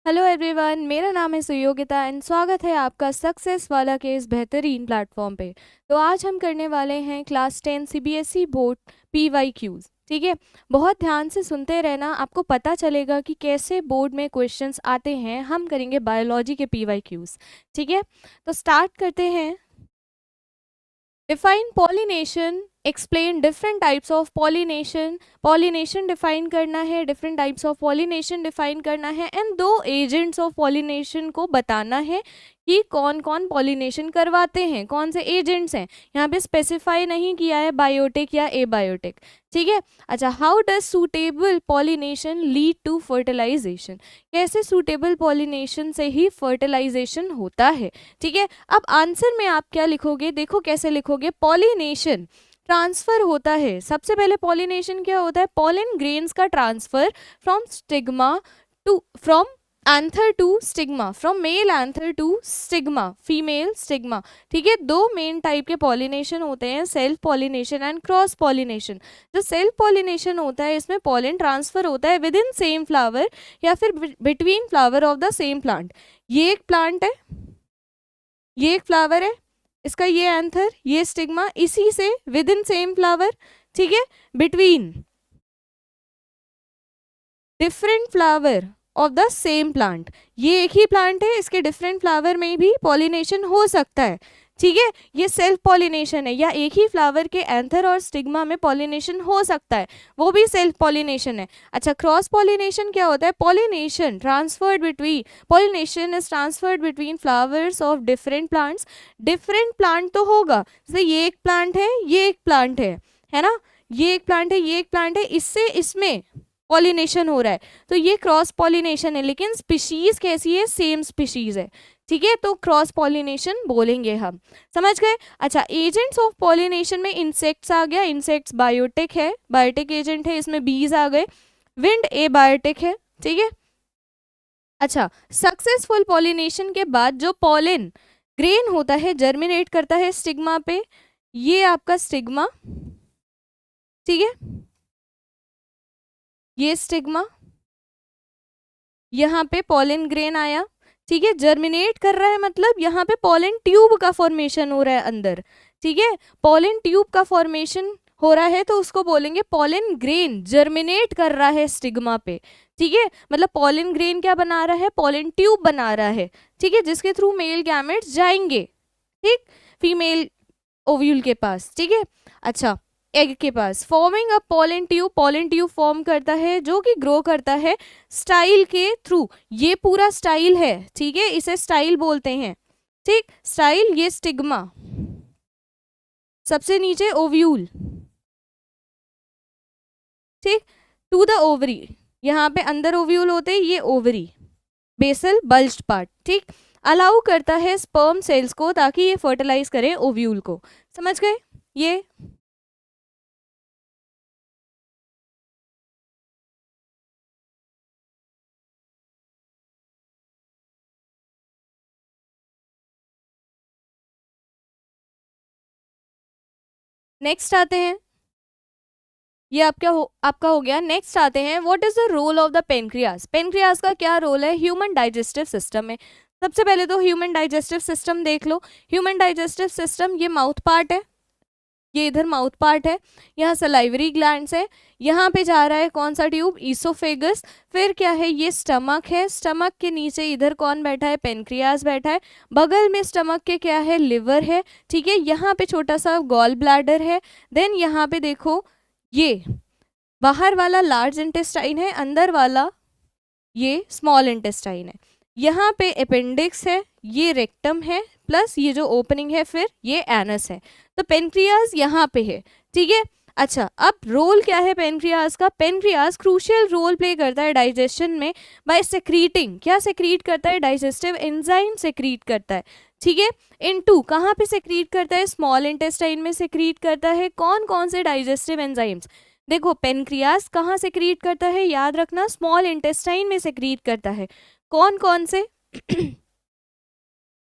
Hello everyone, मेरा नाम है सुयोगिता एंड स्वागत है आपका सक्सेस वाला के इस बेहतरीन प्लेटफॉर्म पे। तो आज हम करने वाले हैं क्लास 10 सीबीएसई बोर्ड पीवाईक्यूज। ठीक है, बहुत ध्यान से सुनते रहना, आपको पता चलेगा कि कैसे बोर्ड में क्वेश्चंस आते हैं। हम करेंगे बायोलॉजी के पीवाईक्यूज। ठीक है, तो स्टार्ट करते हैं। Define pollination, explain different types of pollination. Pollination define करना है, different types of pollination define करना है एंड दो एजेंट्स ऑफ पॉलिनेशन को बताना है कि कौन कौन पॉलिनेशन करवाते हैं, कौन से एजेंट्स हैं। यहाँ पे स्पेसिफाई नहीं किया है बायोटिक या एबायोटिक। ठीक है, अच्छा, how does suitable pollination lead to fertilisation. कैसे सूटेबल पॉलिनेशन से ही फर्टिलाइजेशन होता है। ठीक है, अब आंसर में आप क्या लिखोगे, देखो कैसे लिखोगे। पॉलिनेशन ट्रांसफर होता है। सबसे पहले पॉलिनेशन क्या होता है, पॉलन ग्रेन्स का transfer from stigma to from anther to stigma, from male anther to stigma, female stigma. ठीक है, दो मेन टाइप के पॉलिनेशन होते हैं, self pollination and cross pollination. जो सेल्फ पॉलिनेशन होता है इसमें पॉलन ट्रांसफर होता है विद इन सेम फ्लावर या फिर between flower of the same plant. ये एक प्लांट है, ये एक फ्लावर है, इसका ये एंथर, ये स्टिग्मा, इसी से विद इन सेम फ्लावर। ठीक है, between different flower of the same plant. ये एक ही प्लांट है, इसके डिफरेंट फ्लावर में भी पॉलिनेशन हो सकता है। ठीक है, ये सेल्फ पॉलिनेशन है, या एक ही फ्लावर के एंथर और स्टिग्मा में पॉलिनेशन हो सकता है, वो भी सेल्फ पॉलिनेशन है। अच्छा, क्रॉस पॉलिनेशन क्या होता है, pollination transferred between, pollination is transferred between flowers of different plants. Different plant तो होगा, जैसे ये एक प्लांट है, ये एक प्लांट है ना, ये एक प्लांट है, ये एक प्लांट है, इससे इसमें पॉलिनेशन हो रहा है, तो ये क्रॉस पॉलिनेशन है। लेकिन स्पीशीज कैसी है, सेम स्पीशीज है। ठीक है, तो क्रॉस पॉलिनेशन बोलेंगे हम, समझ गए। अच्छा, एजेंट्स ऑफ पॉलिनेशन में इंसेक्ट्स आ गया, इंसेक्ट्स बायोटिक है, बायोटिक एजेंट है, इसमें बीज आ गए। विंड एबायोटिक है। ठीक है, अच्छा, सक्सेसफुल पॉलिनेशन के बाद जो पॉलन ग्रेन होता है जर्मिनेट करता है स्टिग्मा पे, ये आपका स्टिग्मा। ठीक है, ये स्टिग्मा, यहाँ पे पॉलन ग्रेन आया। ठीक है, जर्मिनेट कर रहा है मतलब यहाँ पे पॉलन ट्यूब का फॉर्मेशन हो रहा है अंदर। ठीक है, पॉलन ट्यूब का फॉर्मेशन हो रहा है तो उसको बोलेंगे पॉलन ग्रेन जर्मिनेट कर रहा है स्टिग्मा पे। ठीक है, मतलब पॉलन ग्रेन क्या बना रहा है, पॉलन ट्यूब बना रहा है। ठीक है, जिसके थ्रू मेल गैमेट्स जाएंगे, ठीक, फीमेल ओव्यूल के पास। ठीक है, अच्छा, एग के पास, forming a pollen tube. Pollen tube form करता है जो कि ग्रो करता है स्टाइल के थ्रू। ये पूरा स्टाइल है, ठीक है, इसे स्टाइल बोलते हैं। ठीक, स्टाइल, ये स्टिग्मा, सबसे नीचे ओव्यूल। ठीक, टू द ओवरी, यहाँ पे अंदर ओव्यूल होते हैं, ये ओवरी, बेसल बल्ज्ड पार्ट। ठीक, अलाउ करता है स्पर्म सेल्स को ताकि ये फर्टिलाइज करें ओव्यूल को। समझ गए ये। नेक्स्ट आते हैं, ये आपका हो गया। नेक्स्ट आते हैं, what is the role of the pancreas. Pancreas का क्या रोल है ह्यूमन डाइजेस्टिव सिस्टम में। सबसे पहले तो ह्यूमन डाइजेस्टिव सिस्टम देख लो। ह्यूमन डाइजेस्टिव सिस्टम, ये माउथ पार्ट है, ये इधर माउथ पार्ट है, यहाँ सलाइवरी ग्लैंड्स है, यहाँ पे जा रहा है कौन सा ट्यूब, ईसोफेगस। फिर क्या है, ये स्टमक है, स्टमक के नीचे इधर कौन बैठा है, पेनक्रियास बैठा है। बगल में स्टमक के क्या है, लिवर है। ठीक है, यहाँ पे छोटा सा गॉल ब्लैडर है। देन यहाँ पे देखो, ये बाहर वाला लार्ज इंटेस्टाइन है, अंदर वाला ये स्मॉल इंटेस्टाइन है। यहाँ पे अपेंडिक्स है, ये रेक्टम है, प्लस ये जो ओपनिंग है फिर ये एनस है। तो पेनक्रियास यहाँ पे है। ठीक है, अच्छा, अब रोल क्या है पेनक्रियास का। पेनक्रियास क्रूशियल रोल प्ले करता है डाइजेशन में बाय सेक्रीटिंग। क्या सेक्रीट करता है, डाइजेस्टिव एंजाइम सेक्रीट करता है। ठीक है, इनटू कहाँ पे सेक्रीट करता है, स्मॉल इंटेस्टाइन में सेक्रीट करता है। कौन कौन से डाइजेस्टिव एंजाइम्स, देखो पेनक्रियास कहाँ सेक्रीट करता है, याद रखना स्मॉल इंटेस्टाइन में सेक्रीट करता है। कौन कौन से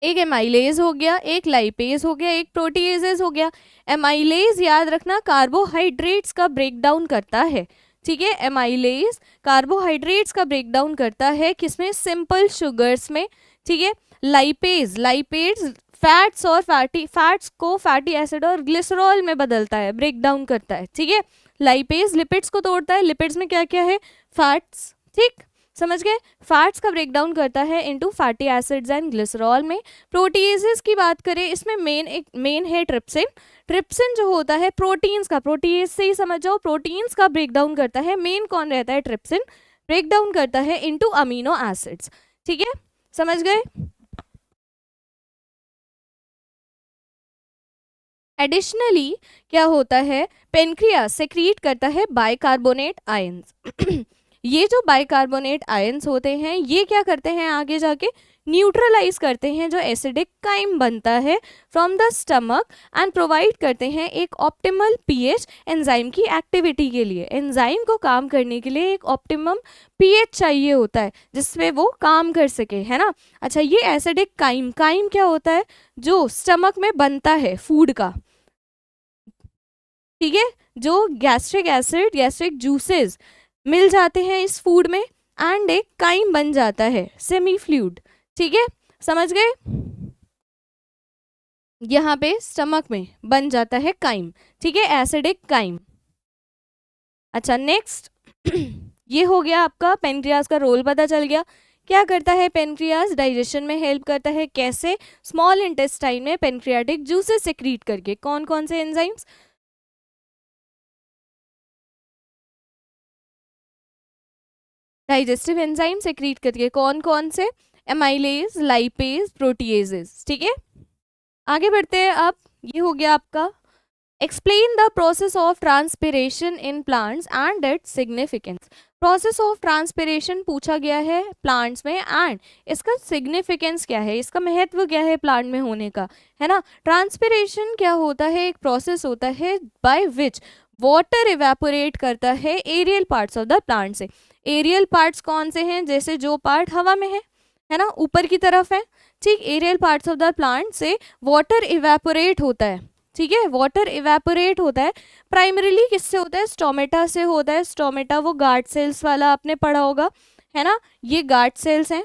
एक एमाइलेज हो गया, एक लाइपेज हो गया, एक प्रोटीएजेज हो गया। एमाइलेज याद रखना कार्बोहाइड्रेट्स का ब्रेक डाउन करता है। ठीक है। एमाइलेज कार्बोहाइड्रेट्स का ब्रेक डाउन करता है किसमें, सिंपल शुगर्स में, ठीक है। लाइपेज फैट्स और फैट्स को फैटी एसिड और ग्लिसरॉल में बदलता है, ब्रेक डाउन करता है, ठीक है। लाइपेज लिपिड्स को तोड़ता है, लिपिड्स में क्या क्या है, फैट्स, ठीक, समझ गए। फैट्स का ब्रेक डाउन करता है into fatty acids and glycerol में। प्रोटीएजेस की बात करें, इसमें मेन है ट्रिप्सिन। ट्रिप्सिन जो होता है प्रोटीन्स का, प्रोटीएज से ही समझ जाओ, प्रोटीन्स का ब्रेक डाउन करता है। मेन कौन रहता है, ट्रिप्सिन, ब्रेक डाउन करता है इनटू अमीनो एसिड्स, ठीक है, समझ गए। एडिशनली क्या होता है, पेनक्रियास सेक्रीट करता है बाइकार्बोनेट आयंस। ये जो बाइकार्बोनेट आयंस होते हैं ये क्या करते हैं, आगे जाके न्यूट्रलाइज करते हैं जो एसिडिक काइम बनता है from the stomach and provide करते हैं एक ऑप्टिमल पीएच एंजाइम की एक्टिविटी के लिए। एंजाइम को काम करने के लिए एक ऑप्टिमम पीएच चाहिए होता है जिसमें वो काम कर सके, है ना। अच्छा, ये एसिडिक काइम क्या होता है, जो स्टमक में बनता है फूड का, ठीक है, जो गैस्ट्रिक एसिड गैस्ट्रिक जूसेस मिल जाते हैं इस फूड में एंड एक काइम बन जाता है, सेमी फ्लूइड, ठीक है, समझ गए। यहाँ पे स्टमक में बन जाता है काइम, ठीक है, एसिडिक काइम। अच्छा नेक्स्ट ये हो गया आपका पेनक्रियास का रोल पता चल गया। क्या करता है पेनक्रियास, डाइजेशन में हेल्प करता है, कैसे, स्मॉल इंटेस्टाइन में पेनक्रियाटिक जूसेस सेक्रीट करके। कौन कौन से एंजाइम्स, डाइजेस्टिव एंजाइम सेक्रीट करके, कौन कौन से, एमाइलेज, लाइपेज, प्रोटीएजेस, ठीक है। आगे बढ़ते हैं। अब ये हो गया आपका explain the process of transpiration in plants and its significance. Process of transpiration पूछा गया है प्लांट्स में एंड इसका सिग्निफिकेंस क्या है, इसका महत्व क्या है प्लांट में होने का, है ना। ट्रांसपिरेशन क्या होता है, एक प्रोसेस होता है बाय विच वाटर इवेपोरेट करता है aerial parts of the plant से। एरियल पार्ट्स कौन से हैं, जैसे जो पार्ट हवा में है ना, ऊपर की तरफ है, ठीक। Aerial parts of the plant से वाटर इवेपोरेट होता है, ठीक है, वाटर इवेपोरेट होता है। प्राइमरीली किससे होता है, स्टोमेटा से होता है। स्टोमेटा वो गार्ड सेल्स वाला आपने पढ़ा होगा, है ना, ये गार्ड सेल्स हैं,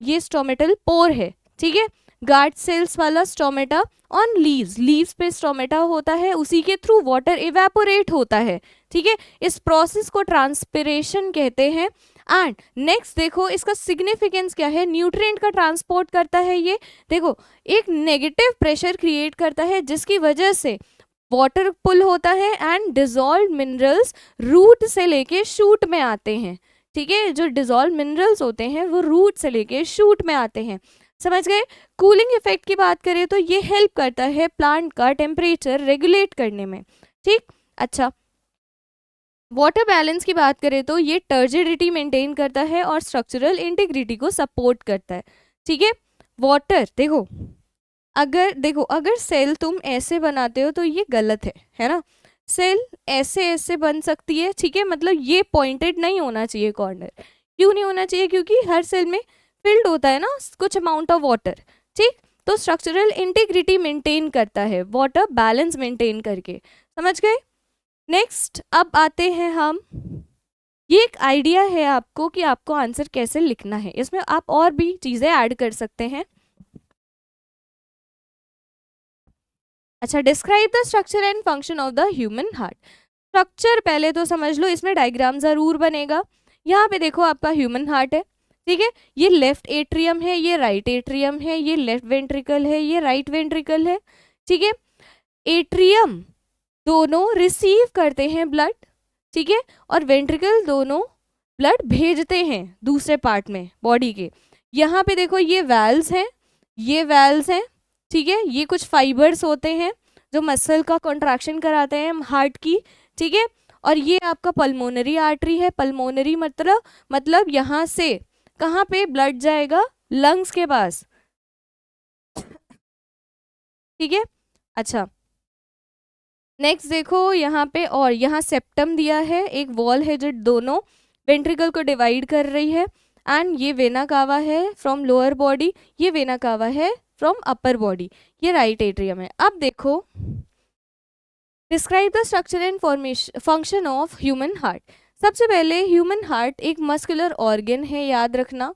ये स्टोमेटल पोर है, ठीक है, गार्ड सेल्स वाला स्टोमेटा। ऑन लीव्स पे स्टोमेटा होता है, उसी के थ्रू वाटर इवेपोरेट होता है, ठीक है। इस प्रोसेस को ट्रांसपिरेशन कहते हैं। एंड नेक्स्ट देखो इसका सिग्निफिकेंस क्या है, न्यूट्रिएंट का ट्रांसपोर्ट करता है ये, देखो एक नेगेटिव प्रेशर क्रिएट करता है जिसकी वजह से वाटर पुल होता है एंड डिजॉल्व मिनरल्स रूट से लेके शूट में आते हैं, ठीक है, जो डिजॉल्व मिनरल्स होते हैं वो रूट से लेके शूट में आते हैं, समझ गए। कूलिंग इफेक्ट की बात करें तो ये हेल्प करता है प्लांट का टेम्परेचर रेगुलेट करने में, ठीक। अच्छा, वाटर बैलेंस की बात करें तो ये टर्जिडिटी मेंटेन करता है और स्ट्रक्चरल इंटीग्रिटी को सपोर्ट करता है, ठीक है। वाटर देखो अगर सेल तुम ऐसे बनाते हो तो ये गलत है ना। सेल ऐसे ऐसे बन सकती है, ठीक है, मतलब ये पॉइंटेड नहीं होना चाहिए कॉर्नर। क्यों नहीं होना चाहिए, क्योंकि हर सेल में फिल्ड होता है ना कुछ अमाउंट ऑफ वाटर, ठीक। तो स्ट्रक्चरल इंटीग्रिटी मेंटेन करता है वाटर बैलेंस मेंटेन करके, समझ गए। नेक्स्ट अब आते हैं हम, ये एक आइडिया है आपको कि आपको आंसर कैसे लिखना है, इसमें आप और भी चीजें ऐड कर सकते हैं। अच्छा, describe the structure and function of the human heart. Structure पहले तो समझ लो, इसमें डायग्राम जरूर बनेगा। यहाँ पे देखो आपका ह्यूमन हार्ट है, ठीक है, ये लेफ्ट एट्रियम है, ये राइट एट्रियम है, ये लेफ्ट वेंट्रिकल है, ये राइट वेंट्रिकल है, ठीक है। एट्रियम दोनों रिसीव करते हैं ब्लड, ठीक है, और वेंट्रिकल दोनों ब्लड भेजते हैं दूसरे पार्ट में बॉडी के। यहाँ पे देखो ये वैल्व्स हैं, ये वैल्व्स हैं, ठीक है, ये कुछ फाइबर्स होते हैं जो मसल का कॉन्ट्रैक्शन कराते हैं हार्ट की, ठीक है। और ये आपका पल्मोनरी आर्टरी है, पल्मोनरी मतलब यहाँ से कहाँ पे ब्लड जाएगा, लंग्स के पास, ठीक है। अच्छा नेक्स्ट देखो यहाँ पे, और यहाँ सेप्टम दिया है, एक वॉल है जो दोनों वेंट्रिकल को डिवाइड कर रही है। एंड ये वेना कावा है फ्रॉम लोअर बॉडी, ये वेना कावा है फ्रॉम अपर बॉडी, ये राइट एट्रियम है। अब देखो describe the structure and function of human heart. सबसे पहले ह्यूमन हार्ट एक मस्कुलर ऑर्गन है, याद रखना,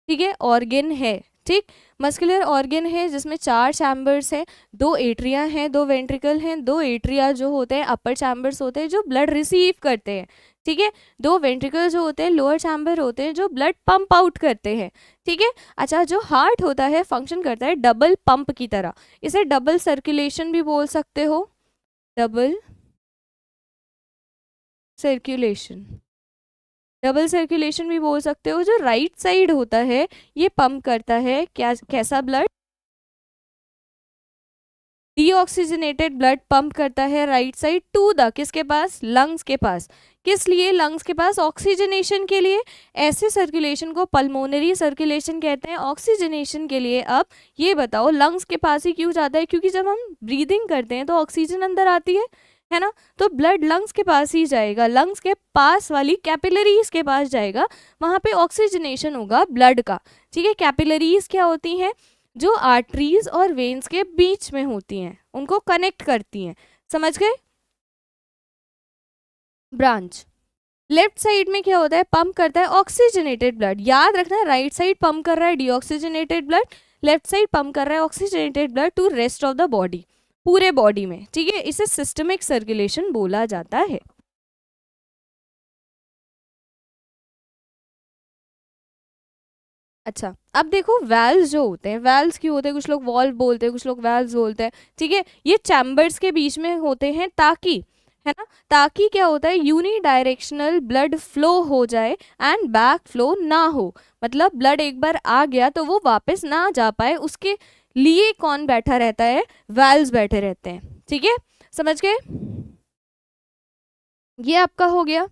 ठीक है, ऑर्गन है, ठीक, मस्कुलर ऑर्गन है जिसमें 4 चैम्बर्स हैं, 2 एट्रिया हैं, 2 वेंट्रिकल हैं, 2 एट्रिया जो होते हैं अपर चैम्बर्स होते हैं जो ब्लड रिसीव करते हैं, ठीक है, 2 वेंट्रिकल जो होते हैं लोअर चैम्बर होते हैं जो ब्लड पंप आउट करते हैं, ठीक है। अच्छा, जो हार्ट होता है फंक्शन करता है डबल पंप की तरह, इसे डबल सर्कुलेशन भी बोल सकते हो, डबल सर्कुलेशन, डबल सर्कुलेशन भी बोल सकते हो। जो राइट साइड होता है ये पंप करता है क्या, कैसा ब्लड, डीऑक्सीजनेटेड ब्लड पंप करता है राइट साइड टू द, किसके पास, लंग्स के पास। किस लिए लंग्स के पास, ऑक्सीजनेशन के लिए। ऐसे सर्कुलेशन को पल्मोनरी सर्कुलेशन कहते हैं, ऑक्सीजनेशन के लिए। अब ये बताओ लंग्स के पास ही क्यों जाता है, क्योंकि जब हम ब्रीदिंग करते हैं तो ऑक्सीजन अंदर आती है ना, तो ब्लड लंग्स के पास ही जाएगा, लंग्स के पास वाली कैपिलरीज के पास जाएगा, वहाँ पे ऑक्सीजनेशन होगा ब्लड का, ठीक है। कैपिलरीज क्या होती हैं, जो आर्टरीज और वेन्स के बीच में होती हैं, उनको कनेक्ट करती हैं, समझ गए। ब्रांच लेफ्ट साइड में क्या होता है, पंप करता है ऑक्सीजनेटेड ब्लड, याद रखना, राइट साइड पंप कर रहा है deoxygenated blood, left side pump कर रहा है oxygenated blood to rest of the body, पूरे बॉडी में, ठीक है। इसे सिस्टमिक सर्कुलेशन बोला जाता है। अच्छा, अब देखो वैल्व्स जो होते हैं, वैल्व्स क्यों होते हैं, कुछ लोग वॉल्व बोलते हैं, कुछ लोग वैल्व्स बोलते हैं, ठीक है। ये चैम्बर्स के बीच में होते हैं ताकि, है ना, ताकि क्या होता है, यूनिडायरेक्शनल ब्लड फ्लो हो जाए एंड बैक फ्लो ना हो, मतलब ब्लड एक बार आ गया तो वो वापस ना जा पाए, उसके लिए कौन बैठा रहता है, वैल्व्स बैठे रहते हैं, ठीक है, समझ गए। ये आपका हो गया।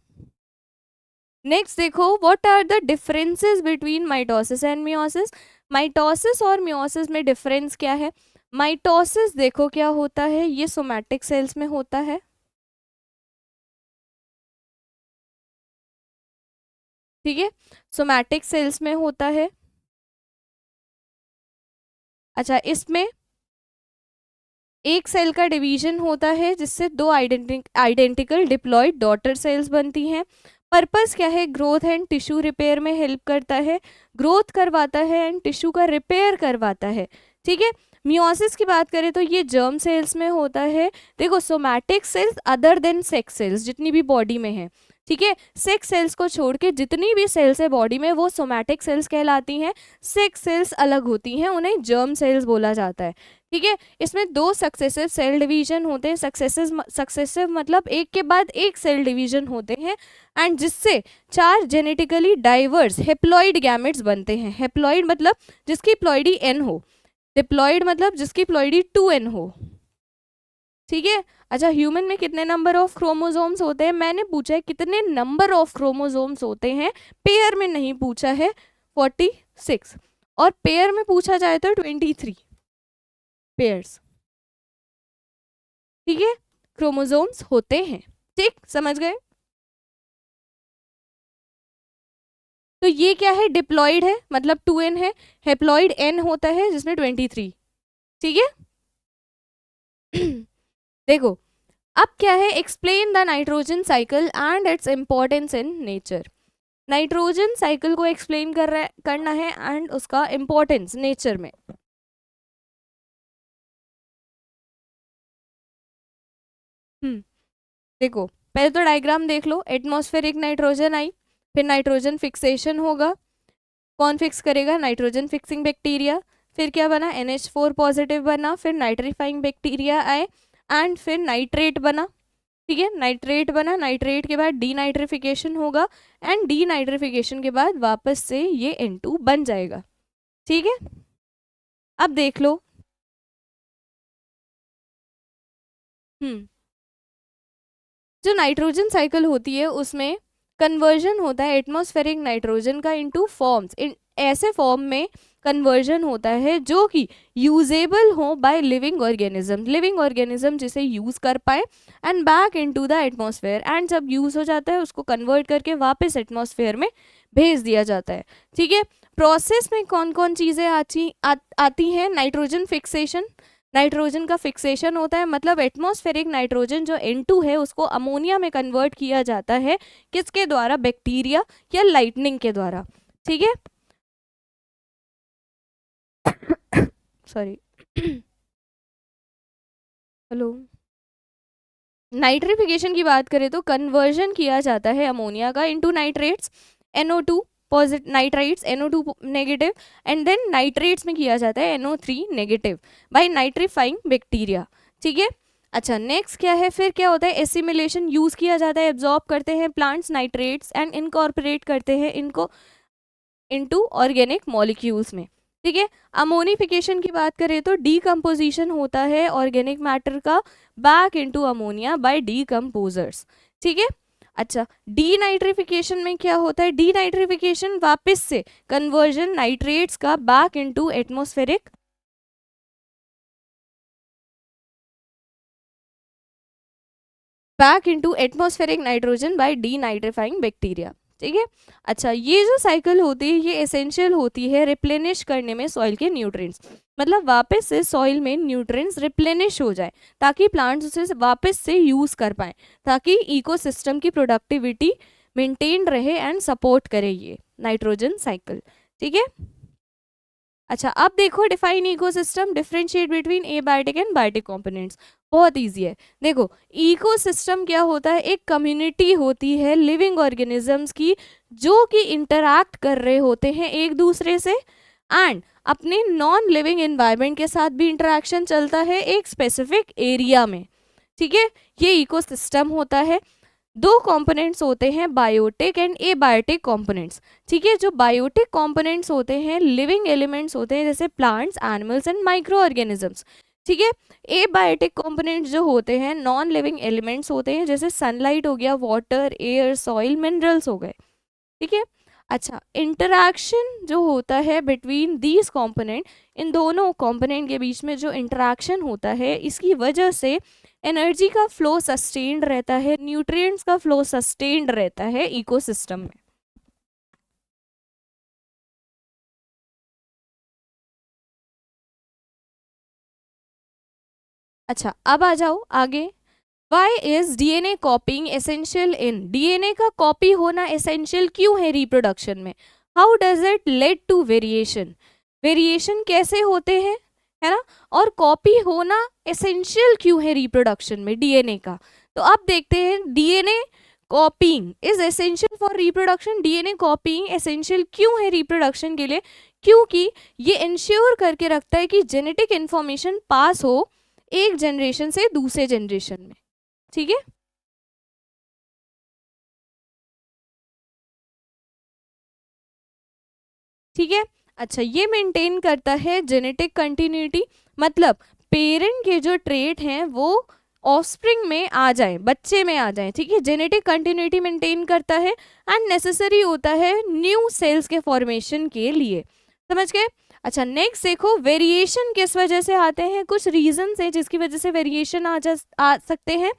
नेक्स्ट देखो, what are the differences between mitosis and meiosis. Mitosis और मियोसिस में डिफरेंस क्या है। माइटोसिस देखो क्या होता है, ये सोमैटिक सेल्स में होता है, ठीक है, सोमैटिक सेल्स में होता है। अच्छा, इसमें एक सेल का डिवीजन होता है जिससे 2 आइडेंटिकल डिप्लॉयड डॉटर सेल्स बनती हैं। पर्पस क्या है, ग्रोथ एंड टिश्यू रिपेयर में हेल्प करता है, ग्रोथ करवाता है एंड टिश्यू का रिपेयर करवाता है, ठीक है। मियोसिस की बात करें तो ये जर्म सेल्स में होता है। देखो, somatic cells other than sex cells जितनी भी बॉडी में है, ठीक है, सेक्स सेल्स को छोड़ के जितनी भी सेल्स है बॉडी में वो सोमैटिक सेल्स कहलाती हैं। सेक्स सेल्स अलग होती हैं, उन्हें जर्म सेल्स बोला जाता है, ठीक है। इसमें 2 सक्सेसिव सेल डिवीजन होते हैं, सक्सेसिव मतलब एक के बाद एक सेल डिवीजन होते हैं, एंड जिससे 4 जेनेटिकली डाइवर्स हेप्लॉइड गैमेट्स बनते हैं। हेप्लॉइड मतलब जिसकी प्लॉइडी n हो, डिप्लॉइड मतलब जिसकी प्लॉइडी 2n हो, ठीक है। अच्छा, ह्यूमन में कितने नंबर ऑफ क्रोमोसोम्स होते हैं, मैंने पूछा है कितने नंबर ऑफ क्रोमोसोम्स होते हैं, पेयर में नहीं पूछा है, 46, और पेयर में पूछा जाए तो 23 पेयर्स, ठीक है, क्रोमोसोम्स होते हैं, ठीक, समझ गए। तो ये क्या है, डिप्लॉइड है मतलब 2n है, हेप्लॉइड n होता है जिसमें 23, ठीक है। देखो, अब क्या है, explain the nitrogen cycle and its importance in nature. Nitrogen cycle को एक्सप्लेन करना है एंड उसका इंपॉर्टेंस नेचर में। देखो, पहले तो डायग्राम देख लो, एटमॉस्फेरिक नाइट्रोजन आई, फिर नाइट्रोजन फिक्सेशन होगा, कौन फिक्स करेगा, नाइट्रोजन फिक्सिंग बैक्टीरिया, फिर क्या बना, NH4 पॉजिटिव बना, फिर नाइट्रीफाइंग बैक्टीरिया आए एंड फिर नाइट्रेट बना, ठीक है, नाइट्रेट बना, नाइट्रेट के बाद डीनाइट्रिफिकेशन होगा एंड डीनाइट्रिफिकेशन के बाद वापस से ये N2 बन जाएगा, ठीक है। अब देख लो, जो नाइट्रोजन साइकिल होती है उसमें कन्वर्जन होता है एटमॉस्फेरिक नाइट्रोजन का इनटू फॉर्म्स, इन ऐसे फॉर्म में कन्वर्जन होता है जो कि यूजेबल हो बाय लिविंग ऑर्गेनिज्म जिसे यूज कर पाए and back into the atmosphere, and जब यूज हो जाता है उसको कन्वर्ट करके वापस एटमॉस्फेयर में भेज दिया जाता है, ठीक है। प्रोसेस में कौन कौन चीज़ें आती हैं, नाइट्रोजन फिक्सेशन, नाइट्रोजन का फिक्सेशन होता है, मतलब एटमॉस्फेरिक नाइट्रोजन जो N2 है उसको अमोनिया में कन्वर्ट किया जाता है, किसके द्वारा? बैक्टीरिया या लाइटनिंग के द्वारा, ठीक है। Sorry hello. नाइट्रिफिकेशन की बात करें तो कन्वर्जन किया जाता है अमोनिया का into nitrates, NO2 positive, nitrites NO2 negative, and then nitrates में किया जाता है NO3 negative bye nitrifying bacteria, ठीक है। अच्छा नेक्स्ट क्या है, फिर क्या होता है? एसिमिलेशन यूज किया जाता है, एब्जॉर्ब करते हैं प्लांट्स नाइट्रेट्स एंड इनकॉर्पोरेट करते हैं इनको इनटू ऑर्गेनिक मॉलिक्यूल्स में, ठीक है। अमोनिफिकेशन की बात करें तो डीकम्पोजिशन होता है ऑर्गेनिक मैटर का back into ammonia bye decomposers, ठीक है। अच्छा डीनाइट्रिफिकेशन में क्या होता है? डीनाइट्रिफिकेशन वापस से कन्वर्जन नाइट्रेट्स का back into atmospheric nitrogen by denitrifying bacteria, ठीक है। अच्छा ये जो साइकिल होती है ये एसेंशियल होती है रिप्लेनिश करने में सॉइल के न्यूट्रिएंट्स, मतलब वापस से सॉइल में न्यूट्रिएंट्स रिप्लेनिश हो जाए ताकि प्लांट्स उसे वापस से यूज कर पाए, ताकि इकोसिस्टम की प्रोडक्टिविटी मेंटेन रहे एंड सपोर्ट करे ये नाइट्रोजन साइकिल, ठीक है। अच्छा अब देखो define ecosystem, differentiate between abiotic and biotic components, बहुत इजी है। देखो इकोसिस्टम क्या होता है? एक कम्युनिटी होती है लिविंग ऑर्गेनिजम्स की जो कि इंटरैक्ट कर रहे होते हैं एक दूसरे से, एंड अपने नॉन लिविंग एनवायरनमेंट के साथ भी इंटरेक्शन चलता है एक स्पेसिफिक एरिया में, ठीक है। ये इकोसिस्टम होता है। दो कंपोनेंट्स होते हैं बायोटिक एंड एबायोटिक कंपोनेंट्स, ठीक है। जो बायोटिक कंपोनेंट्स होते हैं लिविंग एलिमेंट्स होते हैं जैसे plants, animals and micro organisms, ठीक है। एबायोटिक कंपोनेंट्स जो होते हैं नॉन लिविंग एलिमेंट्स होते हैं जैसे सनलाइट हो गया, वाटर, एयर, सॉइल, मिनरल्स हो गए, ठीक है। अच्छा इंटरैक्शन जो होता है बिटवीन दीज कंपोनेंट, इन दोनों कंपोनेंट के बीच में जो इंटरैक्शन होता है इसकी वजह से एनर्जी का फ्लो सस्टेन्ड रहता है, न्यूट्रिएंट्स का फ्लो सस्टेन्ड रहता है इकोसिस्टम में। अच्छा अब आ जाओ आगे, why is DNA copying essential in, DNA का कॉपी होना एसेंशियल क्यों है रिप्रोडक्शन में? How does it lead to variation, variation कैसे होते हैं, है ना, और कॉपी होना एसेंशियल क्यों है रिप्रोडक्शन में डीएनए का? तो अब देखते हैं DNA कॉपिंग is essential for reproduction, DNA copying essential क्यों है रिप्रोडक्शन के लिए? क्योंकि ये इंश्योर करके रखता है कि जेनेटिक इंफॉर्मेशन पास हो एक जनरेशन से दूसरे जनरेशन में, ठीक है। ठीक है अच्छा ये मेंटेन करता है जेनेटिक कंटिन्यूटी, मतलब पेरेंट के जो ट्रेट हैं वो ऑफस्प्रिंग में आ जाए, बच्चे में आ जाए, ठीक है। जेनेटिक कंटिन्यूटी मेंटेन करता है एंड नेसेसरी होता है न्यू सेल्स के फॉर्मेशन के लिए, समझ गए। अच्छा नेक्स्ट देखो वेरिएशन किस वजह से आते हैं, कुछ रीजंस है जिसकी वजह से वेरिएशन आ सकते हैं।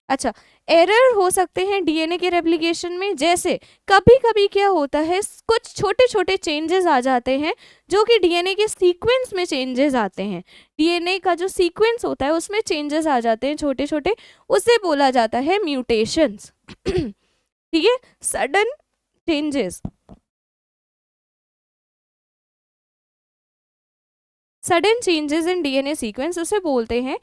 अच्छा एरर हो सकते हैं डीएनए के रेप्लिकेशन में, जैसे कभी कभी क्या होता है कुछ छोटे छोटे चेंजेस आ जाते हैं जो कि डीएनए के सीक्वेंस में चेंजेस आते हैं, डीएनए का जो सीक्वेंस होता है उसमें चेंजेस आ जाते हैं छोटे छोटे, उसे बोला जाता है म्यूटेशंस ठीक है, sudden changes, sudden changes in DNA sequence उसे बोलते हैं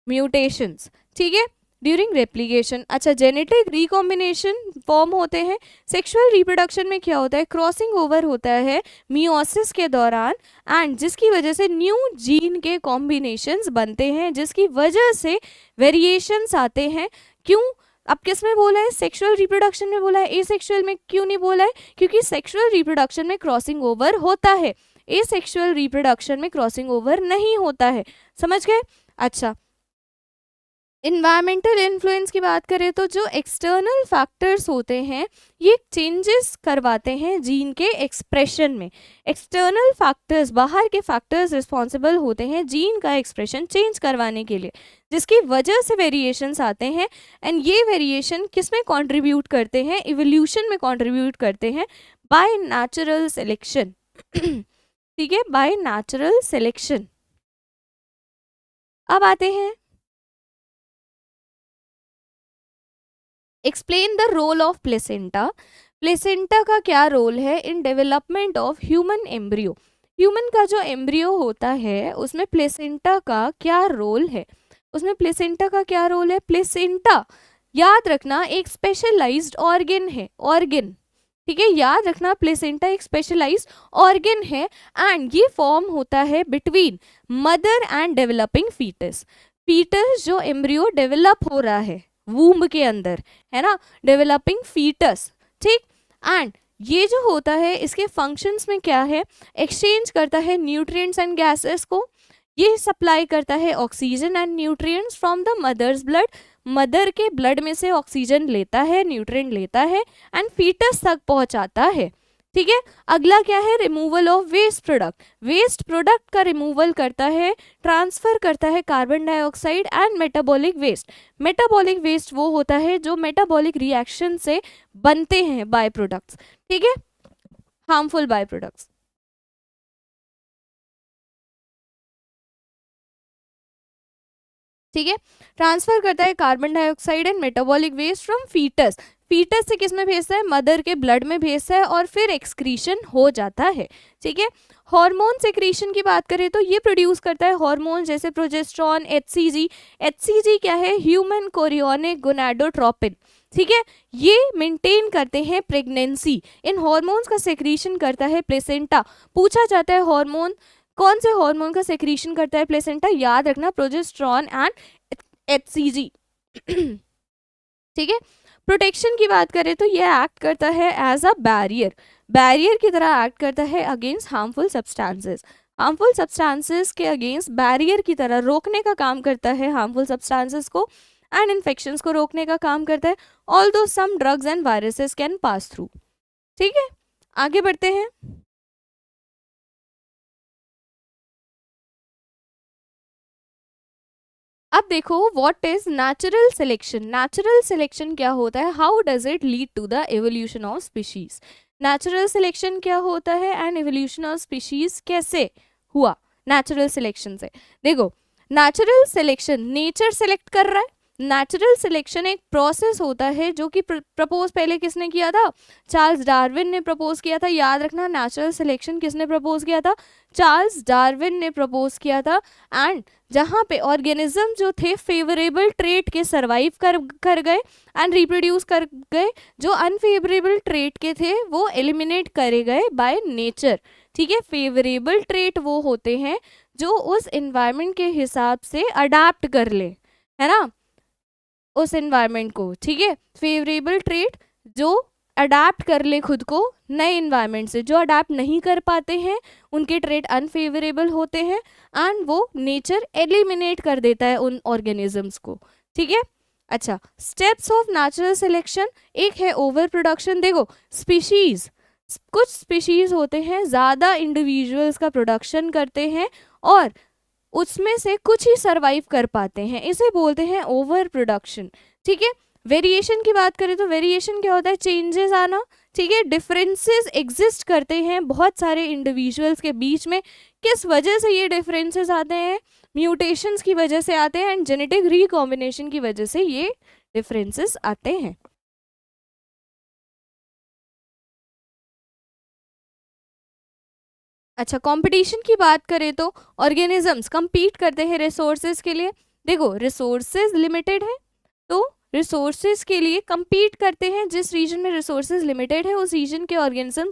म्यूटेशंस, ठीक है, ड्यूरिंग रेप्लिकेशन। अच्छा जेनेटिक रिकॉम्बिनेशन फॉर्म होते हैं, सेक्सुअल रिप्रोडक्शन में क्या होता है क्रॉसिंग ओवर होता है मियोसिस के दौरान, एंड जिसकी वजह से न्यू जीन के कॉम्बिनेशंस बनते हैं जिसकी वजह से वेरिएशंस आते हैं। क्यों? अब किस में बोला है? सेक्सुअल रिप्रोडक्शन में बोला है, एसेक्सुअल में क्यों नहीं बोला है? क्योंकि सेक्सुअल रिप्रोडक्शन में क्रॉसिंग ओवर होता है, एसेक्सुअल रिप्रोडक्शन में क्रॉसिंग ओवर नहीं होता है, समझ गए। अच्छा इन्वायरमेंटल इन्फ्लुएंस की बात करें तो जो एक्सटर्नल फैक्टर्स होते हैं ये चेंजेस करवाते हैं जीन के एक्सप्रेशन में, एक्सटर्नल फैक्टर्स बाहर के फैक्टर्स रिस्पॉन्सिबल होते हैं जीन का एक्सप्रेशन चेंज करवाने के लिए, जिसकी वजह से वेरिएशंस आते हैं, एंड ये वेरिएशन किस में कंट्रीब्यूट करते हैं? इवोल्यूशन में कंट्रीब्यूट करते हैं बाय नेचुरल सिलेक्शन ठीक है, बाय नेचुरल सिलेक्शन। अब आते हैं, explain the role of placenta. Placenta का क्या रोल है in development of human embryo. Human का जो एम्ब्रियो होता है उसमें प्लेसेंटा का क्या रोल है, उसमें प्लेसेंटा का क्या रोल है। प्लेसेंटा याद रखना एक स्पेशलाइज्ड ऑर्गन है, ऑर्गन, ठीक है, याद रखना प्लेसेंटा एक स्पेशलाइज्ड ऑर्गन है एंड ये फॉर्म होता है between mother and developing foetus. Foetus जो एम्ब्रियो डेवलप हो रहा है वूम्ब के अंदर, है ना, डेवलपिंग फीटस, ठीक। एंड ये जो होता है इसके फंक्शंस में क्या है, एक्सचेंज करता है न्यूट्रिएंट्स एंड गैसेस को, ये सप्लाई करता है oxygen and nutrients from the mother's blood, mother के ब्लड में से ऑक्सीजन लेता है, न्यूट्रिएंट लेता है एंड फीटस तक पहुंचाता है, ठीक है। अगला क्या है, removal of waste product, waste product का रिमूवल करता है, ट्रांसफर करता है carbon dioxide and metabolic waste. Metabolic waste वो होता है जो मेटाबॉलिक रिएक्शन से बनते हैं बाय प्रोडक्ट्स, ठीक है, हार्मफुल बाय प्रोडक्ट्स, ठीक है। ट्रांसफर करता है carbon dioxide and metabolic waste from foetus, foetus से किस में भेजता है, मदर के ब्लड में भेजता है और फिर एक्सक्रीशन हो जाता है, ठीक है। हार्मोन सेक्रीशन की बात करें तो ये प्रोड्यूस करता है हार्मोन जैसे प्रोजेस्टेरॉन, एचसीजी। एचसीजी क्या है, ह्यूमन कोरियोनिक गोनाडोट्रोपिन, ठीक है, ये मेंटेन करते हैं प्रेगनेंसी। इन हार्मोन्स का सेक्रीशन करता है प्लेसेंटा। पूछा जाता है हार्मोन, कौन से हार्मोन का सेक्रीशन करता है प्लेसेंटा, याद रखना प्रोजेस्टेरॉन एंड एचसीजी, ठीक है। प्रोटेक्शन की बात करें तो ये एक्ट करता है एज अ बैरियर, बैरियर की तरह एक्ट करता है against harmful substances, harmful substances के अगेंस्ट बैरियर की तरह रोकने का काम करता है हार्मफुल सब्सटेंसेस को एंड इन्फेक्शंस को रोकने का काम करता है। Although some drugs and viruses can pass through, ठीक है। आगे बढ़ते हैं, अब देखो what is natural selection. Natural selection क्या होता है, how does it lead to the evolution of species. Natural selection क्या होता है एंड एवोल्यूशन ऑफ स्पीशीज कैसे हुआ नेचुरल सिलेक्शन से। देखो नेचुरल सिलेक्शन, नेचर सेलेक्ट कर रहा है, नेचुरल सिलेक्शन एक प्रोसेस होता है जो कि प्रपोज पहले किसने किया था, चार्ल्स डार्विन ने प्रपोज किया था। याद रखना नेचुरल सिलेक्शन किसने प्रपोज किया था, चार्ल्स डार्विन ने प्रपोज किया था। एंड जहाँ पे ऑर्गेनिज्म जो थे फेवरेबल ट्रेट के सरवाइव कर गए एंड रिप्रोड्यूस कर गए, जो अनफेवरेबल ट्रेट के थे वो एलिमिनेट करे गए बाय नेचर, ठीक है। फेवरेबल ट्रेट वो होते हैं जो उस एनवायरनमेंट के हिसाब से अडाप्ट कर ले, है ना, उस एनवायरनमेंट को, ठीक है। फेवरेबल ट्रेट जो अडाप्ट कर ले खुद को नए एनवायरनमेंट से, जो अडाप्ट नहीं कर पाते हैं उनके ट्रेट अनफेवरेबल होते हैं एंड वो नेचर एलिमिनेट कर देता है उन ऑर्गेनिजम्स को, ठीक है। अच्छा, स्टेप्स ऑफ नेचुरल सिलेक्शन, एक है ओवर प्रोडक्शन। देखो स्पीशीज, कुछ स्पीशीज होते हैं ज़्यादा इंडिविजुअल्स का प्रोडक्शन करते हैं और उसमें से कुछ ही सरवाइव कर पाते हैं, इसे बोलते हैं ओवर प्रोडक्शन, ठीक है। वेरिएशन की बात करें तो वेरिएशन क्या होता है, चेंजेस आना, ठीक है। डिफरेंसेस एग्जिस्ट करते हैं बहुत सारे इंडिविजुअल्स के बीच में, किस वजह से ये डिफरेंसेस आते हैं, म्यूटेशंस की वजह से आते हैं एंड जेनेटिक रिकॉम्बिनेशन की वजह से ये डिफरेंसेस आते हैं। अच्छा, कंपटीशन की बात करें तो ऑर्गेनिजम्स कंपीट करते हैं रिसोर्सेज के लिए। देखो रिसोर्सेज लिमिटेड है तो रिसोर्सेज के लिए कंपीट करते हैं, जिस रीजन में रिसोर्सेज लिमिटेड है उस रीजन के ऑर्गेनिज्म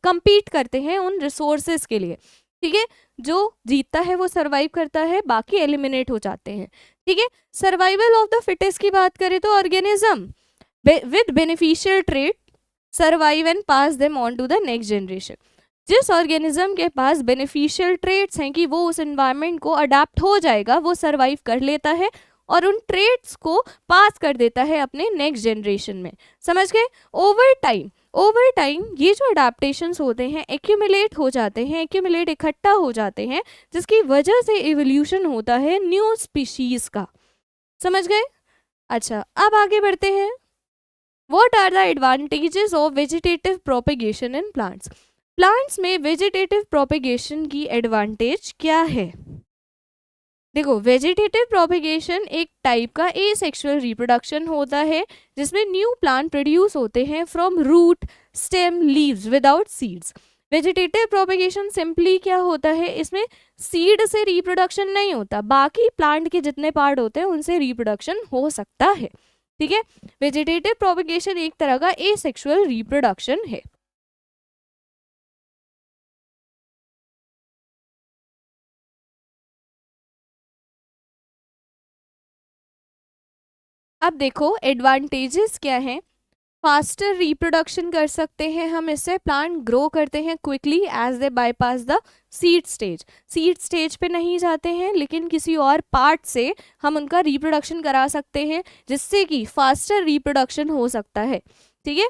कंपीट करते हैं उन रिसोर्सेज के लिए, ठीक है। जो जीतता है वो सरवाइव करता है, बाकी एलिमिनेट हो जाते हैं, ठीक है। सर्वाइवल ऑफ द फिटेस्ट की बात करें तो organism with beneficial trait survive and pass them on to the next generation. जिस ऑर्गेनिज्म के पास बेनिफिशियल ट्रेट्स हैं कि वो उस एनवायरनमेंट को अडाप्ट हो जाएगा, वो सरवाइव कर लेता है और उन ट्रेट्स को पास कर देता है अपने नेक्स्ट जनरेशन में, समझ गए। ओवर टाइम ये जो अडाप्टेशंस होते हैं एक्यूमुलेट हो जाते हैं, एक्यूमुलेट इकट्ठा हो जाते हैं, जिसकी वजह से इवोल्यूशन होता है न्यू स्पीशीज का, समझ गए। अच्छा, अब आगे बढ़ते हैं, what are the advantages of vegetative propagation in plants. Plants में वेजिटेटिव प्रोपेगेशन की एडवांटेज क्या है। देखो, वेजिटेटिव प्रोपिगेशन एक टाइप का एसेक्सुअल रिप्रोडक्शन होता है जिसमें न्यू प्लांट प्रोड्यूस होते हैं from root, stem, leaves without seeds. Vegetative propagation simply क्या होता है, इसमें सीड से रिप्रोडक्शन नहीं होता, बाकी प्लांट के जितने पार्ट होते हैं उनसे रिप्रोडक्शन हो सकता है। ठीक है, वेजिटेटिव प्रोपिगेशन एक तरह का एसेक्सुअल रिप्रोडक्शन है। अब देखो एडवांटेजेस क्या हैं। फास्टर रिप्रोडक्शन कर सकते हैं हम, इससे प्लांट ग्रो करते हैं quickly as they bypass the seed stage. Seed stage पे नहीं जाते हैं लेकिन किसी और पार्ट से हम उनका रिप्रोडक्शन करा सकते हैं जिससे कि फास्टर रिप्रोडक्शन हो सकता है। ठीक है,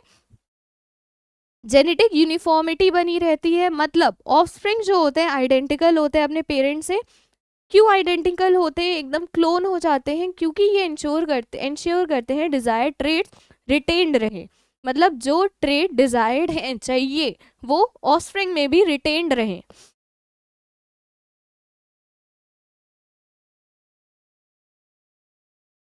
जेनेटिक यूनिफॉर्मिटी बनी रहती है, मतलब ऑफस्प्रिंग जो होते हैं आइडेंटिकल होते हैं अपने पेरेंट्स से। क्यों आइडेंटिकल होते हैं, एकदम क्लोन हो जाते हैं, क्योंकि ये इंश्योर करते हैं डिजायर्ड ट्रेट्स रिटेन्ड रहे। मतलब जो ट्रेट डिजायर्ड है चाहिए वो ऑफस्प्रिंग में भी रिटेन्ड रहे।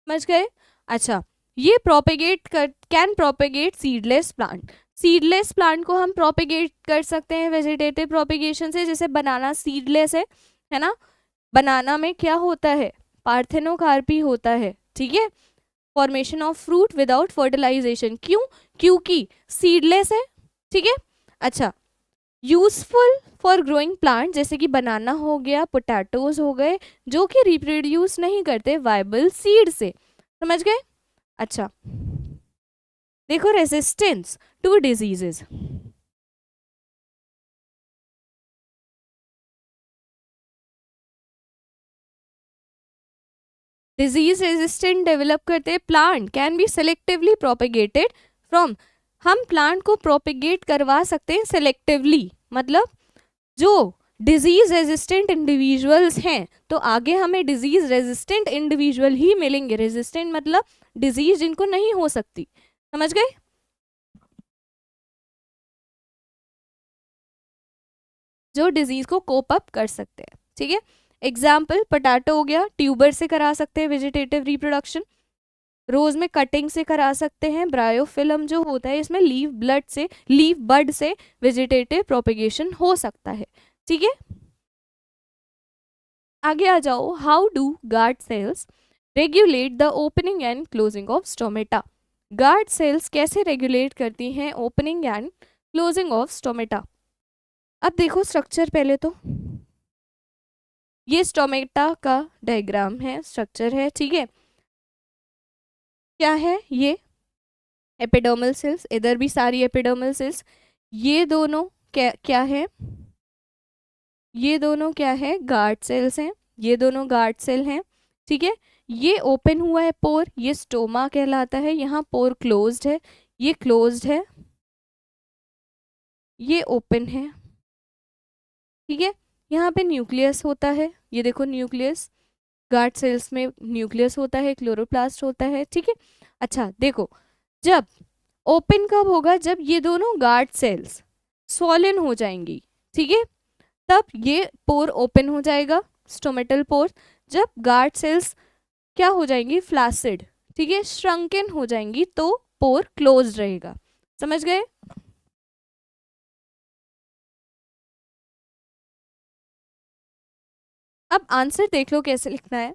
समझ गए? अच्छा, ये प्रोपेगेट कर can propagate seedless plant. Seedless plant को हम प्रोपेगेट कर सकते हैं वेजिटेटिव प्रोपेगेशन से, जैसे बनाना सीडलेस है ना। बनाना में क्या होता है, पार्थेनोकार्पी होता है। ठीक है, formation of fruit without fertilisation, क्यों, क्योंकि सीडलेस है। ठीक है, अच्छा, यूजफुल फॉर ग्रोइंग प्लांट जैसे कि बनाना हो गया, पोटैटोज हो गए, जो कि रिप्रोड्यूस नहीं करते वाइबल सीड से। समझ गए? अच्छा, देखो resistance to diseases. Disease resistant develop करते plant can be selectively propagated from. हम प्लांट को प्रोपेगेट करवा सकते हैं सेलेक्टिवली, मतलब जो डिजीज रेजिस्टेंट इंडिविजुअल्स हैं तो आगे हमें डिजीज रेजिस्टेंट इंडिविजुअल ही मिलेंगे। रेजिस्टेंट मतलब डिजीज जिनको नहीं हो सकती। समझ गए? जो डिजीज को कोप अप कर सकते हैं। ठीक है, एग्जाम्पल पोटैटो हो गया, ट्यूबर से करा सकते हैं वेजिटेटिव रिप्रोडक्शन। रोज में कटिंग से करा सकते हैं। ब्रायोफिल्म जो होता है इसमें लीफ बड से वेजिटेटिव प्रोपेगेशन हो सकता है। ठीक है, आगे आ जाओ। How do guard cells regulate the opening and closing of stomata. Guard cells कैसे रेगुलेट करती हैं opening and closing of stomata? अब देखो स्ट्रक्चर पहले तो, ये स्टोमेटा का डायग्राम है, स्ट्रक्चर है। ठीक है, क्या है ये, एपिडर्मल सेल्स, इधर भी सारी एपिडर्मल सेल्स। ये दोनों क्या क्या है, ये दोनों क्या है, गार्ड सेल्स हैं। ये दोनों गार्ड सेल हैं। ठीक है, ये ओपन हुआ है पोर, ये स्टोमा कहलाता है। यहाँ पोर क्लोज्ड है, ये क्लोज्ड है, ये ओपन है। ठीक है, यहाँ पे न्यूक्लियस होता है, ये देखो न्यूक्लियस, गार्ड सेल्स में न्यूक्लियस होता है, क्लोरोप्लास्ट होता है। ठीक है, अच्छा देखो, जब ओपन कब होगा, जब ये दोनों गार्ड सेल्स स्वॉलन हो जाएंगी। ठीक है, तब ये पोर ओपन हो जाएगा, स्टोमेटल पोर। जब गार्ड सेल्स क्या हो जाएंगी, फ्लैसिड, ठीक है, श्रंकन हो जाएंगी, तो पोर क्लोज रहेगा। समझ गए? अब आंसर देख लो कैसे लिखना है।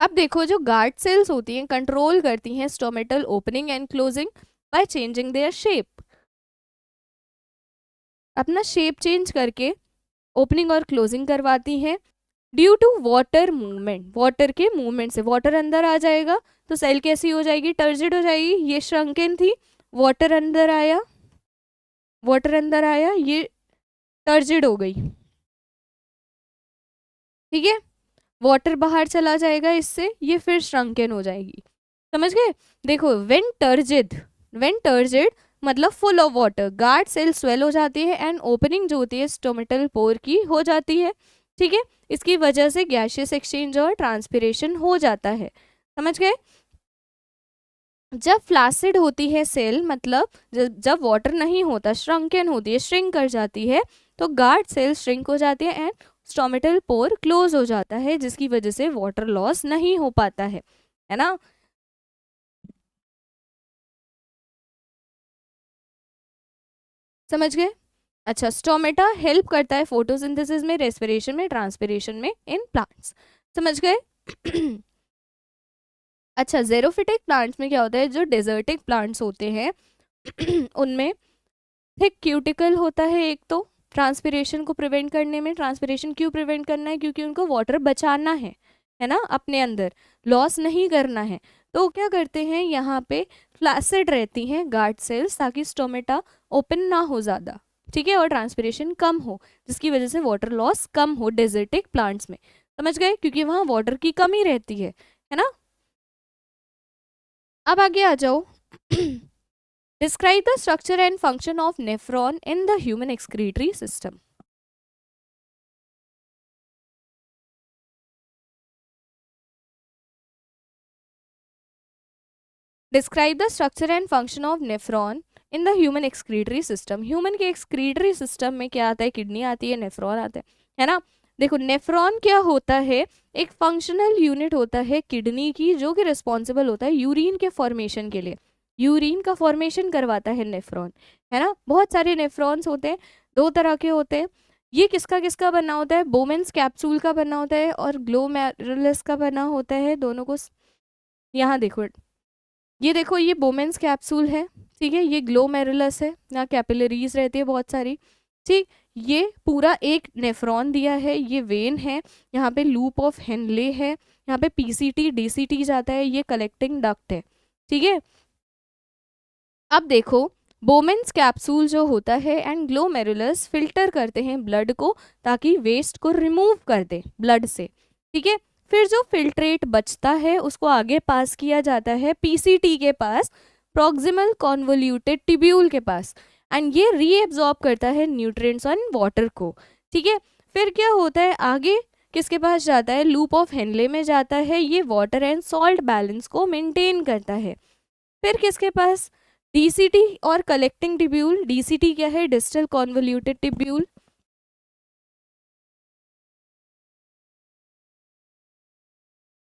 अब देखो, जो गार्ड सेल्स होती हैं कंट्रोल करती हैं stomatal opening and closing by changing their shape. अपना शेप चेंज करके ओपनिंग और क्लोजिंग करवाती हैं। Due to water movement, water के मूवमेंट से वाटर अंदर आ जाएगा तो सेल कैसी हो जाएगी, टर्जिड हो जाएगी। ये श्रंकन थी, वाटर अंदर आया, वाटर अंदर आया, ये टर्जिड हो गई। ठीक है, वाटर बाहर चला जाएगा इससे, ये फिर श्रंकन हो जाएगी। समझ गए? देखो, व्हेन टर्जिड मतलब full of water, guard cell swell हो जाती है एंड ओपनिंग जो होती है स्टोमेटल पोर की हो जाती है। ठीक है, इसकी वजह से गैशियस एक्सचेंज और ट्रांसपिरेशन हो जाता है। समझ गए? जब फ्लासिड होती है सेल, मतलब जब वाटर नहीं होता, श्रंकन होती है, श्रिंक कर जाती है, तो गार्ड सेल श्रिंक हो जाती है एंड स्टोमेटल पोर क्लोज हो जाता है, जिसकी वजह से वाटर लॉस नहीं हो पाता है ना। समझ गए? अच्छा, स्टोमेटा हेल्प करता है फोटोसिंथेसिस में, रेस्पिरेशन में, ट्रांसपिरेशन में इन प्लांट्स। समझ गए? अच्छा, जेरोफिटिक प्लांट्स में क्या होता है, जो डेजर्टिक प्लांट्स होते हैं उनमें थिक क्यूटिकल होता है एक तो, ट्रांसपिरेशन को प्रिवेंट करने में। ट्रांसपिरेशन क्यों प्रिवेंट करना है? क्योंकि उनको वाटर बचाना है ना, अपने अंदर लॉस नहीं करना है। तो क्या करते हैं, यहाँ पे फ्लैसिड रहती हैं गार्ड सेल्स, ताकि स्टोमेटा ओपन ना हो ज़्यादा, ठीक है, और ट्रांसपिरेशन कम हो, जिसकी वजह से वाटर लॉस कम हो डेजर्टिक प्लांट्स में। समझ गए? क्योंकि वहाँ वाटर की कमी रहती है ना। अब आगे आ जाओ। Describe the structure and function of nephron in the human excretory system. Describe the structure and function of nephron in the human excretory system. Human के excretory system में क्या आता है? किडनी आती है, नेफ्रॉन आता है ना। देखो, नेफ्रॉन क्या होता है? एक फंक्शनल यूनिट होता है किडनी की, जो कि रिस्पॉन्सिबल होता है यूरिन के फॉर्मेशन के लिए। यूरिन का फॉर्मेशन करवाता है नेफ्रॉन, है ना। बहुत सारे नेफ्रॉन्स होते हैं, दो तरह के होते हैं। ये किसका किसका बना होता है? बोमेंस कैप्सूल का बना होता है और ग्लोमेरुलस का बना होता है, दोनों को। यहाँ देखो, ये देखो, ये बोमेंस कैप्सूल है, ठीक है, ये ग्लोमेरुलस है, यहाँ कैपिलरीज रहती है बहुत सारी, ठीक। ये पूरा एक नेफ्रॉन दिया है, ये वेन है, यहाँ पे लूप ऑफ हेनले है, यहाँ पे पीसीटी डीसीटी जाता है, ये कलेक्टिंग डक्ट है, ठीक है। अब देखो, बोमेंस कैप्सूल जो होता है एंड ग्लोमेरुलस फिल्टर करते हैं ब्लड को, ताकि वेस्ट को रिमूव कर दे ब्लड से, ठीक है। फिर जो फिल्ट्रेट बचता है उसको आगे पास किया जाता है पीसीटी के पास, प्रॉक्सिमल कॉन्वोल्यूटेड टिब्यूल के पास, एंड ये रीएब्जॉर्ब करता है न्यूट्रिएंट्स और वाटर को, ठीक है। फिर क्या होता है आगे, किसके पास जाता है? लूप ऑफ हेनले में जाता है, ये वाटर एंड सॉल्ट बैलेंस को मेंटेन करता है। फिर किसके पास? डीसीटी और कलेक्टिंग टिब्यूल। डीसीटी क्या है? Distal convoluted tubule.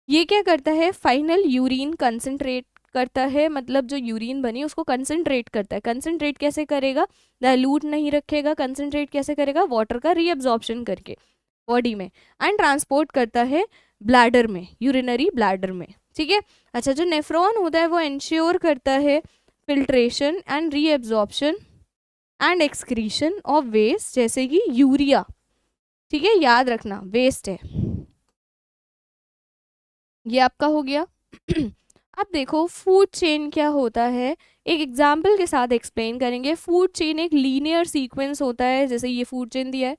ये क्या करता है? फाइनल यूरिन कंसंट्रेट करता है, मतलब जो यूरिन बनी उसको कंसंट्रेट करता है। कंसंट्रेट कैसे करेगा? डाइल्यूट नहीं रखेगा। कंसंट्रेट कैसे करेगा? वाटर का रीअब्जॉर्प्शन करके बॉडी में, एंड ट्रांसपोर्ट करता है ब्लैडर में, यूरिनरी ब्लैडर में, ठीक है। अच्छा, जो नेफ्रॉन होता है वो इंश्योर करता है filtration and reabsorption and excretion of waste, जैसे कि यूरिया, ठीक है, याद रखना वेस्ट है। ये आपका हो गया। अब देखो, फूड चेन क्या होता है, एक एग्जाम्पल के साथ एक्सप्लेन करेंगे। फूड चेन एक लीनियर सीक्वेंस होता है, जैसे ये फूड चेन दिया है,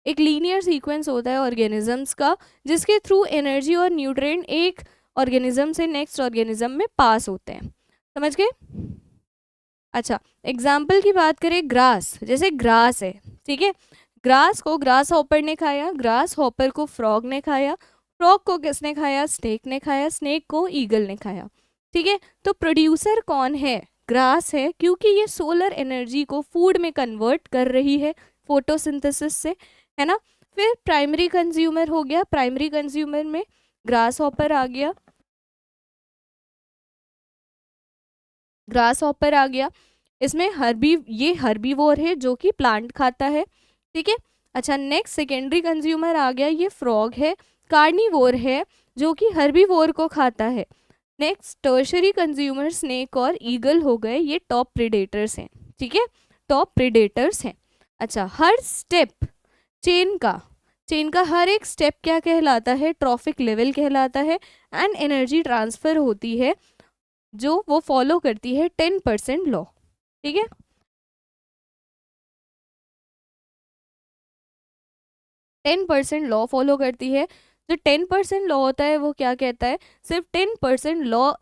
एक लीनियर सीक्वेंस होता है ऑर्गेनिजम्स का, जिसके थ्रू एनर्जी और न्यूट्रिएंट एक ऑर्गेनिज्म से नेक्स्ट ऑर्गेनिज्म में पास होते हैं। समझ गए? अच्छा, एग्जाम्पल की बात करें, ग्रास, जैसे ग्रास है, ठीक है, ग्रास को ग्रास हॉपर ने खाया, ग्रास हॉपर को फ्रॉग ने खाया, फ्रॉग को किसने खाया? स्नेक ने खाया, स्नेक को ईगल ने खाया, ठीक है। तो प्रोड्यूसर कौन है? ग्रास है, क्योंकि ये सोलर एनर्जी को फूड में कन्वर्ट कर रही है फोटोसिंथेसिस से, है ना। फिर प्राइमरी कंज्यूमर हो गया, प्राइमरी कंज्यूमर में ग्रास हॉपर आ गया, ग्रास हॉपर आ गया। इसमें ये हर्बीवोर है, जो कि प्लांट खाता है, ठीक है। अच्छा, नेक्स्ट सेकेंडरी कंज्यूमर आ गया, ये फ्रॉग है, कार्निवोर है, जो कि हर्बीवोर को खाता है। नेक्स्ट टर्शरी कंज्यूमर स्नेक और ईगल हो गए, ये टॉप प्रेडेटर्स हैं, ठीक है, टॉप प्रेडेटर्स हैं। अच्छा, हर स्टेप चेन का हर एक स्टेप क्या कहलाता है? ट्रॉफिक लेवल कहलाता है, एंड एनर्जी ट्रांसफर होती है, जो वो फॉलो करती है 10% लॉ, ठीक है। 10% लॉ फॉलो करती है। जो 10% लॉ होता है वो क्या कहता है? सिर्फ 10% लॉ,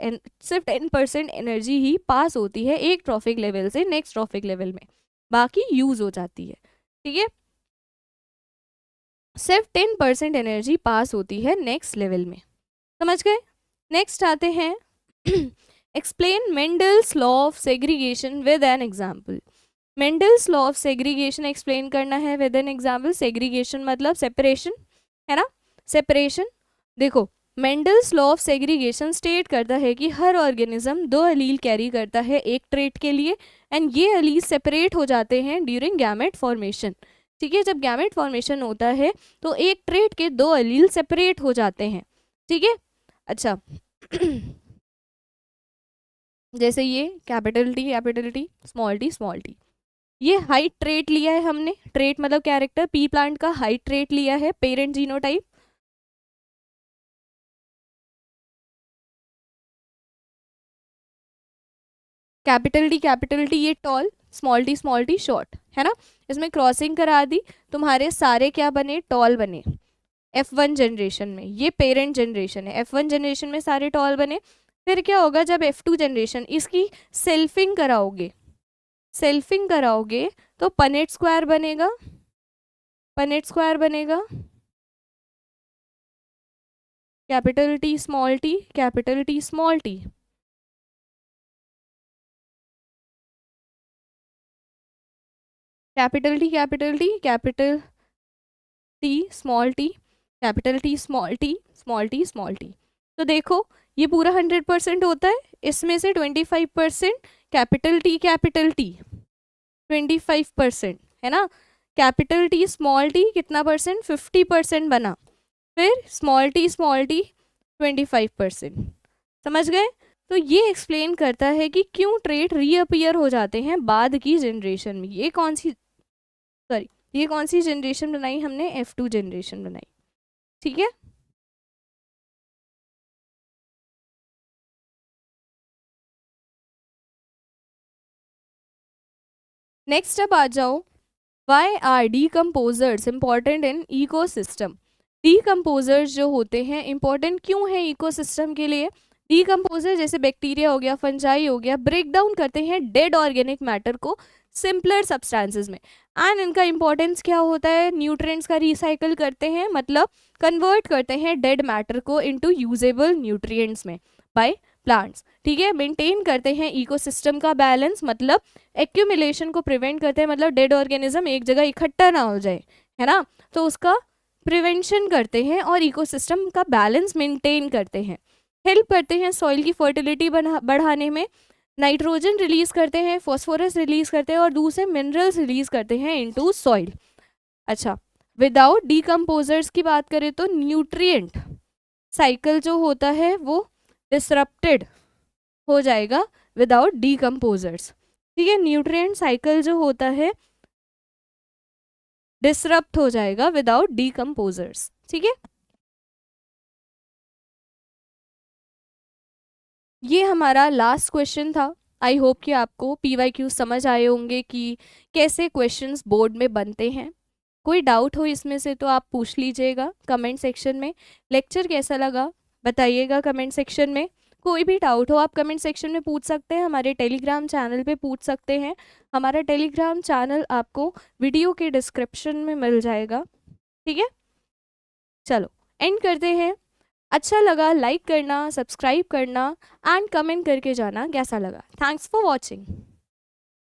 सिर्फ 10% एनर्जी ही पास होती है एक ट्रॉफिक लेवल से नेक्स्ट ट्रॉफिक लेवल में, बाकी यूज हो जाती है, ठीक है। सिर्फ 10% एनर्जी पास होती है नेक्स्ट लेवल में। समझ गए? नेक्स्ट आते हैं explain Mendel's law of segregation with an example. Mendel's law of segregation explain करना है विद एन एग्जाम्पल। सेग्रीगेशन मतलब सेपरेशन, है ना, सेपरेशन। देखो, Mendel's law of segregation state करता है कि हर ऑर्गेनिज्म 2 अलील कैरी करता है एक ट्रेट के लिए, एंड ये अलील सेपरेट हो जाते हैं ड्यूरिंग गैमेट फॉर्मेशन। ठीक है, जब गैमेट फॉर्मेशन होता है तो एक ट्रेट के 2 अलील सेपरेट हो जाते हैं। ठीक है, अच्छा जैसे ये कैपिटल टी स्मॉल टी, ये हाइट ट्रेट लिया है हमने। ट्रेट मतलब कैरेक्टर, पी प्लांट का हाइट ट्रेट लिया है, पेरेंट जीनोटाइप। कैपिटल टी ये टॉल, स्मॉल टी शॉर्ट, है ना। इसमें क्रॉसिंग करा दी, तुम्हारे सारे क्या बने, टॉल बने। F1 जनरेशन में, ये पेरेंट जनरेशन है, F1 जनरेशन में सारे टॉल बने। फिर क्या होगा, जब F2 जनरेशन इसकी सेल्फिंग कराओगे, सेल्फिंग कराओगे तो पनेट स्क्वायर बनेगा, पनेट स्क्वायर बनेगा। Capital T small T, capital T small T. Capital T capital T capital T small T, capital T small T small T small T. तो देखो ये पूरा 100% होता है, इसमें से 25% कैपिटल टी 25%, है ना। कैपिटल टी स्मॉल टी कितना परसेंट, 50% बना। फिर स्मॉल टी 25%। समझ गए। तो ये एक्सप्लेन करता है कि क्यों ट्रेट रीअपियर हो जाते हैं बाद की जनरेशन में। ये कौन सी, सॉरी, ये कौन सी जनरेशन बनाई हमने, F2 जनरेशन बनाई। ठीक है, नेक्स्ट अब आ जाओ, why are decomposers important in ecosystem. Decomposers जो होते हैं इंपॉर्टेंट क्यों है इकोसिस्टम के लिए। डीकम्पोजर जैसे बैक्टीरिया हो गया, फंजाई हो गया, ब्रेक डाउन करते हैं डेड ऑर्गेनिक मैटर को सिंपलर सब्सटेंसेस में। एंड इनका इंपॉर्टेंस क्या होता है, न्यूट्रिएंट्स का रिसाइकल करते हैं, मतलब कन्वर्ट करते हैं डेड मैटर को इनटू यूजेबल न्यूट्रिएंट्स में बाय प्लांट्स। ठीक है, मेंटेन करते हैं इकोसिस्टम का बैलेंस, मतलब एक्यूमुलेशन को प्रिवेंट करते हैं, मतलब डेड ऑर्गेनिज्म एक जगह इकट्ठा ना हो जाए, है ना, तो उसका प्रिवेंशन करते हैं और इकोसिस्टम का बैलेंस मेंटेन करते हैं। हेल्प करते हैं सॉइल की फर्टिलिटी बढ़ाने में, नाइट्रोजन रिलीज करते हैं, फॉस्फोरस रिलीज करते हैं और दूसरे मिनरल्स रिलीज करते हैं इनटू सॉइल। अच्छा, विदाउट डीकम्पोजर्स की बात करें तो न्यूट्रिएंट साइकिल जो होता है वो डिसरप्टेड हो जाएगा विदाउट डीकम्पोजर्स। ठीक है, न्यूट्रिएंट साइकिल जो होता है डिसरप्ट हो जाएगा विदाउट डीकम्पोजर्स। ठीक है, ये हमारा लास्ट क्वेश्चन था। आई होप कि आपको PYQ समझ आए होंगे कि कैसे क्वेश्चंस बोर्ड में बनते हैं। कोई डाउट हो इसमें से तो आप पूछ लीजिएगा कमेंट सेक्शन में। लेक्चर कैसा लगा बताइएगा कमेंट सेक्शन में। कोई भी डाउट हो आप कमेंट सेक्शन में पूछ सकते हैं, हमारे टेलीग्राम चैनल पे पूछ सकते हैं। हमारा टेलीग्राम चैनल आपको वीडियो के डिस्क्रिप्शन में मिल जाएगा। ठीक है, चलो एंड करते हैं। अच्छा लगा लाइक करना, सब्सक्राइब करना एंड कमेंट करके जाना कैसा लगा। Thanks for watching.